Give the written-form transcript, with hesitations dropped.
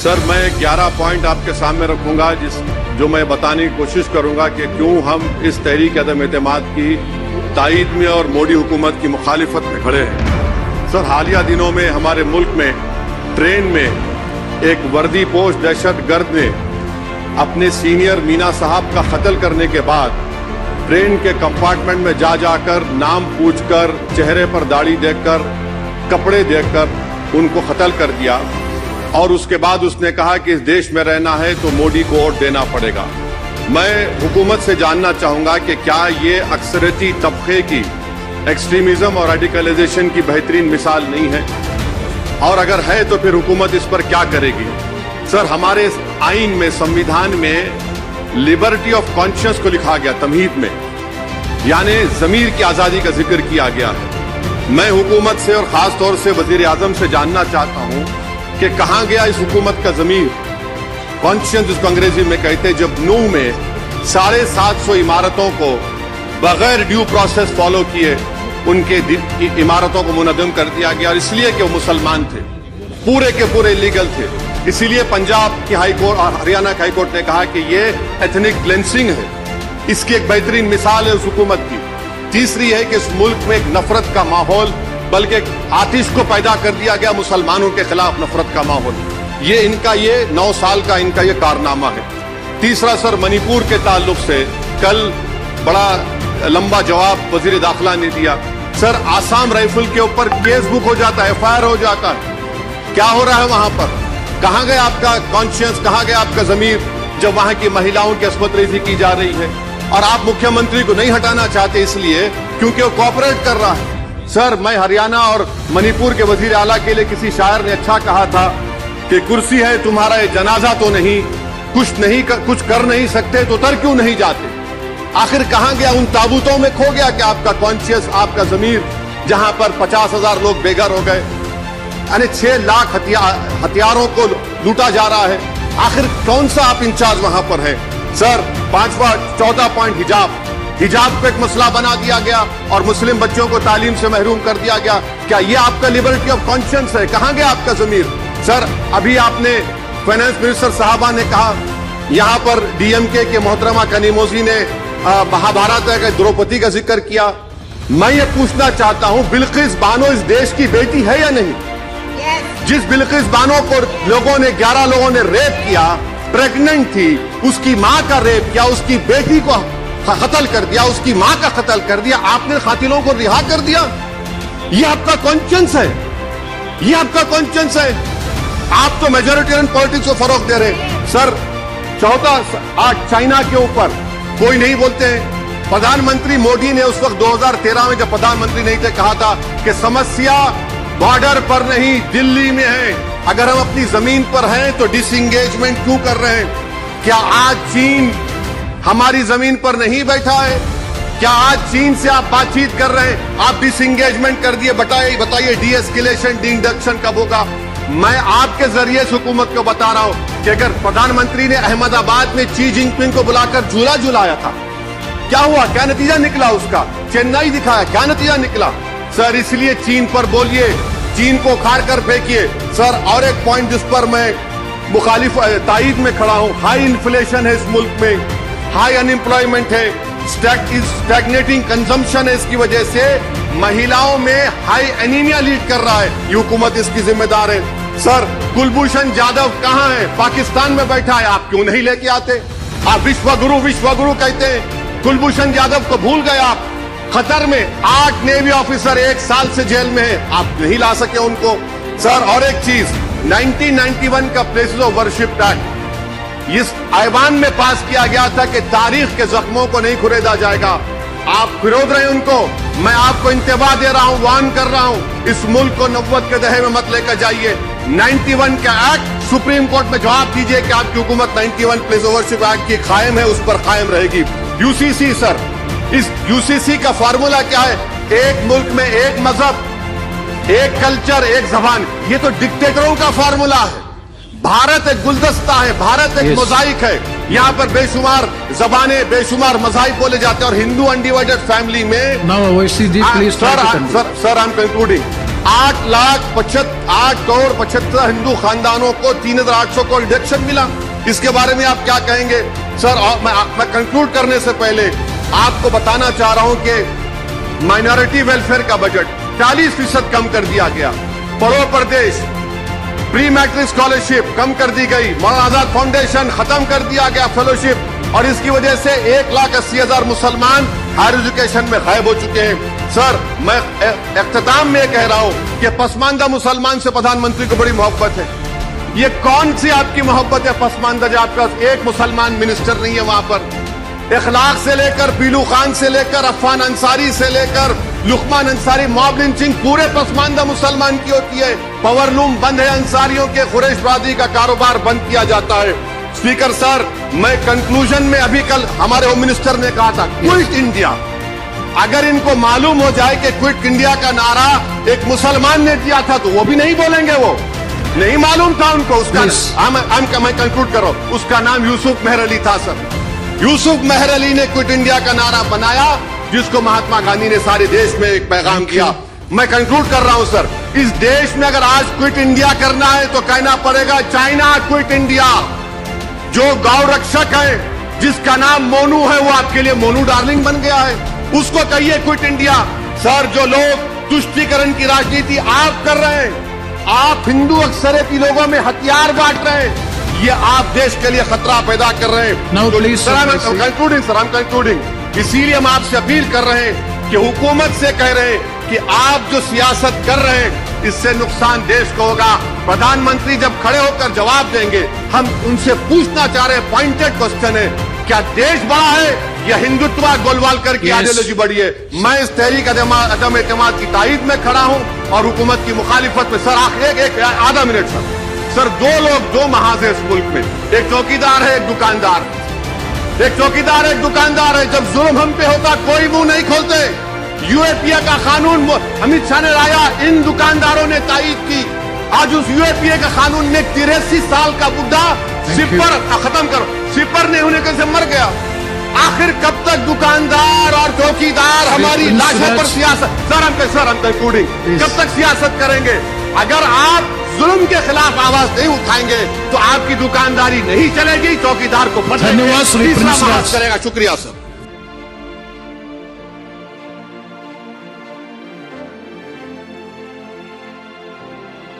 Sir मैं 11 point आपके सामने रखूंगा जो मैं बताने की कोशिश करूंगा कि क्यों हम इस तहरीक अदम एतमाद की तायीद में और मोदी हुकूमत की मुखालिफत में खड़े हैं। सर हालिया दिनों में हमारे मुल्क में ट्रेन में एक वर्दी पोश दहशत गर्द ने अपने सीनियर मीना साहब का कत्ल करने के बाद ट्रेन के कंपार्टमेंट में जाकर नाम पूछकर, चेहरे पर दाढ़ी देखकर, कपड़े देखकर उनको कत्ल कर दिया और उसके बाद उसने कहा कि इस देश में रहना है तो मोदी को वोट देना पड़ेगा। मैं हुकूमत से जानना चाहूंगा कि क्या ये अक्सरती तबके की एक्सट्रीमिज्म और रेडिकलाइजेशन की बेहतरीन मिसाल नहीं है, और अगर है तो फिर हुकूमत इस पर क्या करेगी। सर हमारे आइन में, संविधान में लिबर्टी ऑफ कॉन्शियस को लिखा गया तमहीद में, यानी जमीर की आजादी का जिक्र किया गया है। मैं हुकूमत से और खास तौर से वजीर आजम से जानना चाहता हूं कि कहां गया इस हुकूमत का जमीर, कॉन्शियस जिसको अंग्रेजी में कहते हैं। जब नूह में 750 इमारतों को बगैर ड्यू प्रोसेस फॉलो किए उनके इमारतों को मुनद्दम कर दिया गया, और इसलिए कि वो मुसलमान थे, पूरे के पूरे इलीगल थे। इसीलिए पंजाब की हाई कोर्ट और हरियाणा की हाई कोर्ट ने कहा कि ये एथनिक क्लेंसिंग है। इसकी एक बेहतरीन मिसाल है उस हुकूमत की। तीसरी है कि इस मुल्क में एक नफरत का माहौल, बल्कि आतिश को पैदा कर दिया गया, मुसलमानों के खिलाफ नफरत का माहौल। ये इनका ये 9 साल का इनका ये कारनामा है। तीसरा सर मणिपुर के ताल्लुक से कल बड़ा लंबा जवाब वजीर दाखिला ने दिया। सर आसाम राइफल के ऊपर केस बुक हो जाता है, FIR हो जाता है। क्या हो रहा है वहां पर? कहां गया आपका कॉन्शियस, कहां गया आपका जमीर जब वहां की महिलाओं की अस्मत रेजी की जा रही है? और आप मुख्यमंत्री को नहीं हटाना चाहते इसलिए क्योंकि वो कोऑपरेट कर रहा है। सर मैं हरियाणा और मणिपुर के वजीर आला के लिए किसी शायर ने अच्छा कहा था कि कुर्सी है तुम्हारा ये जनाजा तो नहीं, कुछ कर नहीं सकते तो उतर क्यों नहीं जाते? आखिर कहां गया? उन ताबूतों में खो गया कि आपका कॉन्शियस, आपका जमीर, जहां पर 50,000 लोग बेघर हो गए, यानी 6 लाख हथियारों को लूटा जा रहा है। आखिर कौन सा आप इंचार्ज वहां पर है? सर 14 पॉइंट हिजाब को एक मसला बना दिया गया और मुस्लिम बच्चों को तालीम से महरूम कर दिया गया। क्या ये आपका लिबर्टी ऑफ कॉन्शियस है? कहां गया आपका जमीर? सर अभी आपने फाइनेंस मिनिस्टर साहबा ने कहा, यहां पर DMK के मोहतरमा कनीमोजी ने महाभारत के द्रौपदी का जिक्र किया। मैं ये पूछना चाहता हूं, बिल्किस बानो इस देश की बेटी है या नहीं? जिस बिल्किस बानो को लोगों ने 11 लोगों ने रेप किया, प्रेग्नेंट थी, उसकी मां का रेप किया, उसकी बेटी को कत्ल कर दिया, उसकी मां का कत्ल कर दिया, आपने कातिलों को रिहा कर दिया। ये आपका कॉन्शियस है? ये आपका कॉन्शियस है? आप तो मेजोरिटेरियन पॉलिटिक्स को फरोग दे रहे। सर 14 चाइना के ऊपर कोई नहीं बोलते हैं। प्रधानमंत्री मोदी ने उस वक्त 2013 में जब प्रधानमंत्री नहीं थे कहा था कि समस्या बॉर्डर पर नहीं दिल्ली में है, अगर हम अपनी जमीन पर हैं तो डिसएंगेजमेंट क्यों कर रहे हैं? क्या आज चीन हमारी जमीन पर नहीं बैठा है? क्या आज चीन से आप बातचीत कर रहे हैं? आप डिसएंगेजमेंट कर दिए। बताइए डीएस्केलेशन, डी-इंडक्शन कब होगा? मैं आपके जरिए से हुकूमत को बता रहा हूं कि अगर प्रधानमंत्री ने अहमदाबाद में शी जिनपिंग को बुलाकर झूला झुलाया था, क्या हुआ? क्या नतीजा निकला उसका? चेन्नई दिखाया, क्या नतीजा निकला? सर इसलिए चीन पर बोलिए, चीन को उखाड़ कर फेंकिए। सर और एक पॉइंट जिस पर मैं मुखालिफ तायीद में खड़ा हूं, हाई इन्फ्लेशन है इस मुल्क में, हाई अनएम्प्लॉयमेंट है, स्टैग्नेटिंग कंजम्पशन है। इसकी वजह से महिलाओं में हाई एनीमिया लीड कर रहा है। ये हुकूमत इसकी जिम्मेदार है। सर कुलभूषण जाधव कहां है? पाकिस्तान में बैठा है, आप क्यों नहीं लेके आते? आप विश्वगुरु कहते हैं, कुलभूषण जाधव को भूल गए आप। कतर में 8 नेवी ऑफिसर 1 साल से जेल में है, आप नहीं ला सके उनको। सर और एक चीज, 1991 का प्लेसेस ऑफ वर्शिप एक्ट इस ऐवान में पास किया गया था कि तारीख के जख्मों को नहीं खुरेदा जाएगा। आप विरोध रहे उनको। मैं आपको इंतबाह दे रहा हूं, वार्न कर रहा हूं, इस मुल्क को नब्बत के दहे में मत लेकर जाइए। 91 का एक्ट सुप्रीम कोर्ट में जवाब दीजिए कि आपकी हुकूमत 91 प्लेस ऑफ वर्शिप एक्ट की कायम है, उस पर कायम रहेगी। UCC सर, इस UCC का फार्मूला क्या है? एक मुल्क में एक मजहब, एक कल्चर, एक जबान। ये तो डिक्टेटरों का फार्मूला है। भारत एक गुलदस्ता है, भारत एक मोजाइक है। यहाँ पर बेशुमार जबानें, बेशुमार मज़ाहिब बोले जाते हैं, और हिंदू अनडिवाइडेड फैमिली में। Sir, I am concluding. 8,75,000 Hindu खानदानों को 3,800 करोड़ डिडक्शन मिला। इसके बारे में आप क्या कहेंगे सर? और मैं कंक्लूड करने से पहले आपको बताना चाह रहा हूं कि माइनॉरिटी वेलफेयर का बजट 40% कम कर दिया गया। पड़ोस प्रदेश प्री मैट्रिक स्कॉलरशिप कम कर दी गई। मौलाना आजाद फाउंडेशन खत्म कर दिया गया फेलोशिप, और इसकी वजह से 1,80,000 मुसलमान हायर एजुकेशन में गायब हो चुके हैं। सर, मैं इख्तिताम में कह रहा हूं कि पसमानदा मुसलमान से प्रधानमंत्री को बड़ी मोहब्बत है। ये कौन सी आपकी मोहब्बत है पसमानदा, जो आपका एक मुसलमान मिनिस्टर नहीं है वहां पर? इखलाक से लेकर पीलू खान से लेकर अफान अंसारी से लेकर लुकमान अंसारी, मॉब लिंचिंग पूरे पसमानदा मुसलमान की होती है। पावरलूम बंद है, अंसारियों के खुरैश बरादरी का कारोबार बंद किया जाता है। स्पीकर सर, मैं कंक्लूजन में अभी कल हमारे होम मिनिस्टर ने कहा था क्विट इंडिया। अगर इनको मालूम हो जाए कि क्विट इंडिया का नारा एक मुसलमान ने दिया था तो वो भी नहीं बोलेंगे। वो नहीं मालूम था उनको। उसका मैं कंक्लूड कर रहा हूं, उसका नाम यूसुफ मेहर अली था सर। यूसुफ मेहर अली ने क्विट इंडिया का नारा बनाया, जिसको महात्मा गांधी ने सारे देश में एक पैगाम किया। मैं कंक्लूड कर रहा हूं सर, इस देश में अगर आज क्विट इंडिया करना है तो कहना पड़ेगा चाइना क्विट इंडिया। जो गौ रक्षक है, जिसका नाम मोनू है, वो आपके लिए मोनू डार्लिंग बन गया है, उसको कहिए क्विट इंडिया। सर, जो लोग तुष्टीकरण की राजनीति आप कर रहे हैं, आप हिंदू अक्सरियती लोगों में हथियार बांट रहे हैं, ये आप देश के लिए खतरा पैदा कर रहे हैं। Sir, I'm concluding। इसीलिए हम आपसे अपील कर रहे हैं कि हुकूमत से कह रहे हैं कि आप जो सियासत कर रहे हैं इससे नुकसान देश को होगा। प्रधानमंत्री जब खड़े होकर जवाब देंगे, हम उनसे पूछना चाह रहे हैं, पॉइंटेड क्वेश्चन है, क्या देश बड़ा है या हिंदुत्व गोलवालकर की आइडियोलॉजी बड़ी है? मैं इस तहरीक अदम एतमाद की तायद में खड़ा हूं और हुकूमत की मुखालिफत में। सर, एक आधा मिनट सर, दो महाज है इस मुल्क में, एक चौकीदार है, एक दुकानदार। एक चौकीदार एक दुकानदार है। जब जुल्म हम पे होता कोई मुंह नहीं खोलते। यूएपीए का कानून अमित शाह ने लाया, इन दुकानदारों ने तायीद की। आज उस यूएपीए का कानून में 83 साल का बुढ़ा सिपर खत्म करो, सिपर नहीं होने के से मर गया। आखिर कब तक दुकानदार और चौकीदार हमारी लाशों पर सियासत? सर, हम कंक्लूडिंग, कब तक सियासत करेंगे? अगर आप जुल्म के खिलाफ आवाज नहीं उठाएंगे तो आपकी दुकानदारी नहीं चलेगी, चौकीदार को धन्यवाद। तीसरा महाज करेगा। शुक्रिया सर।